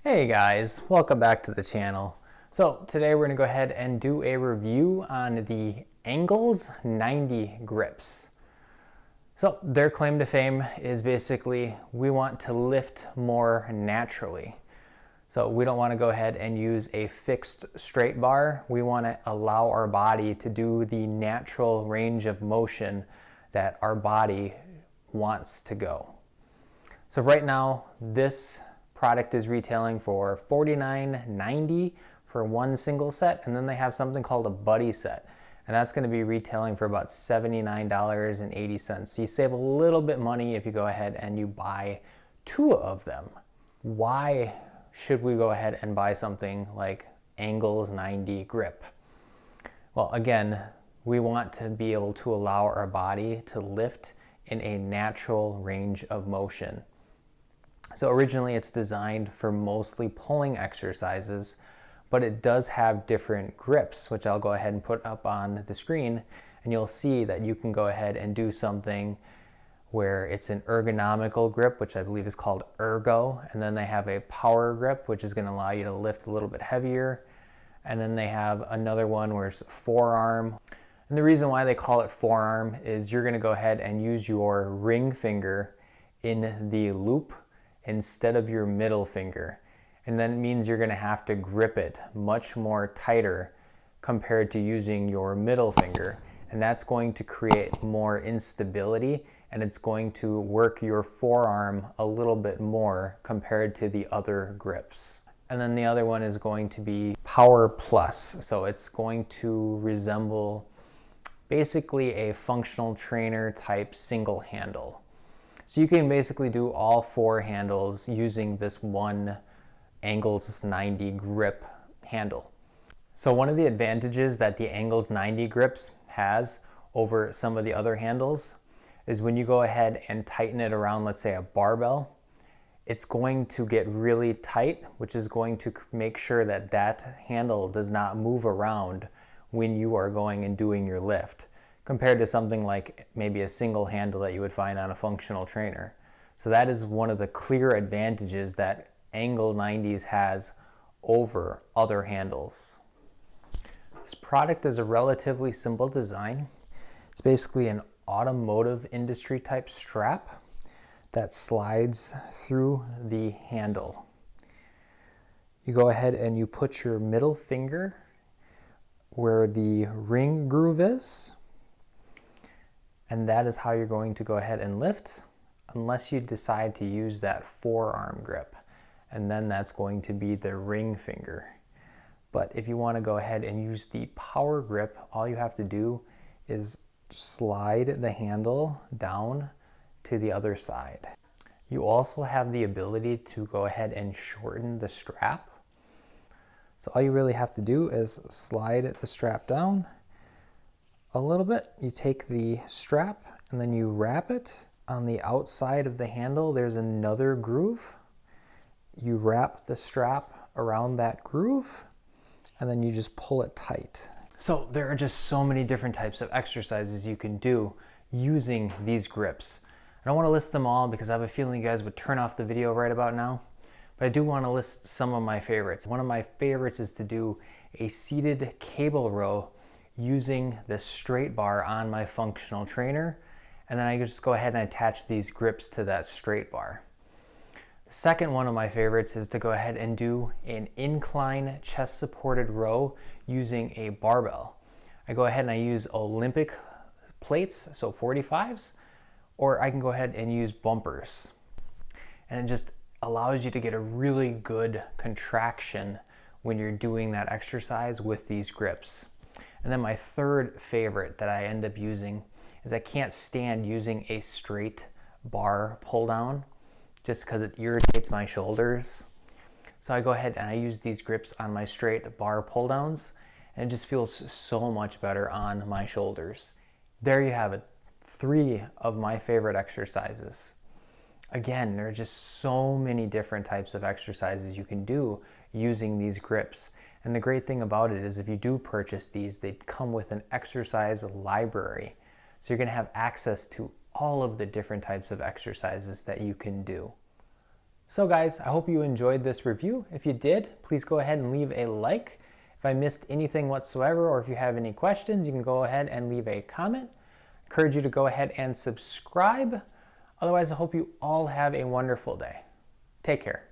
Hey guys, welcome back to the channel. So today we're going to go ahead and do a review on the Angles 90 grips. So their claim to fame is basically we want to lift more naturally. So we don't want to go ahead and use a fixed straight bar. We want to allow our body to do the natural range of motion that our body wants to go. So right now this product is retailing for $49.90 for one single set, and then they have something called a buddy set, and that's going to be retailing for about $79.80. So you save a little bit money if you go ahead and you buy two of them. Why should we go ahead and buy something like Angles 90 grip? Well, again, we want to be able to allow our body to lift in a natural range of motion. So originally it's designed for mostly pulling exercises, but it does have different grips, which I'll go ahead and put up on the screen, and you'll see that you can go ahead and do something where it's an ergonomical grip, which I believe is called ergo, and then they have a power grip, which is going to allow you to lift a little bit heavier, and then they have another one where it's forearm. And the reason why they call it forearm is you're going to go ahead and use your ring finger in the loop instead of your middle finger, and then it means you're going to have to grip it much more tighter compared to using your middle finger, and that's going to create more instability, and it's going to work your forearm a little bit more compared to the other grips. And then the other one is going to be Power Plus, so it's going to resemble basically a functional trainer type single handle. So you can basically do all four handles using this one Angles 90 grip handle. So one of the advantages that the Angles 90 grips has over some of the other handles is when you go ahead and tighten it around, let's say a barbell, it's going to get really tight, which is going to make sure that that handle does not move around when you are going and doing your lift, compared to something like maybe a single handle that you would find on a functional trainer. So that is one of the clear advantages that Angle 90s has over other handles. This product is a relatively simple design. It's basically an automotive industry type strap that slides through the handle. You go ahead and you put your middle finger where the ring groove is, and that is how you're going to go ahead and lift, unless you decide to use that forearm grip, and then that's going to be the ring finger. But if you want to go ahead and use the power grip, all you have to do is slide the handle down to the other side. You also have the ability to go ahead and shorten the strap. So all you really have to do is slide the strap down a little bit. You take the strap and then you wrap it. On the outside of the handle there's another groove. You wrap the strap around that groove and then you just pull it tight. So there are just so many different types of exercises you can do using these grips. I don't want to list them all because I have a feeling you guys would turn off the video right about now, but I do want to list some of my favorites. One of my favorites is to do a seated cable row using the straight bar on my functional trainer, and then I just go ahead and attach these grips to that straight bar. The second one of my favorites is to go ahead and do an incline chest supported row using a barbell. I go ahead and I use Olympic plates, so 45s, or I can go ahead and use bumpers, and it just allows you to get a really good contraction when you're doing that exercise with these grips. And then my third favorite that I end up using is I can't stand using a straight bar pull down just because it irritates my shoulders. So I go ahead and I use these grips on my straight bar pull downs, and it just feels so much better on my shoulders. There you have it, 3 of my favorite exercises. Again, there are just so many different types of exercises you can do using these grips. And the great thing about it is if you do purchase these, they come with an exercise library. So you're going to have access to all of the different types of exercises that you can do. So guys, I hope you enjoyed this review. If you did, please go ahead and leave a like. If I missed anything whatsoever, or if you have any questions, you can go ahead and leave a comment. I encourage you to go ahead and subscribe. Otherwise, I hope you all have a wonderful day. Take care.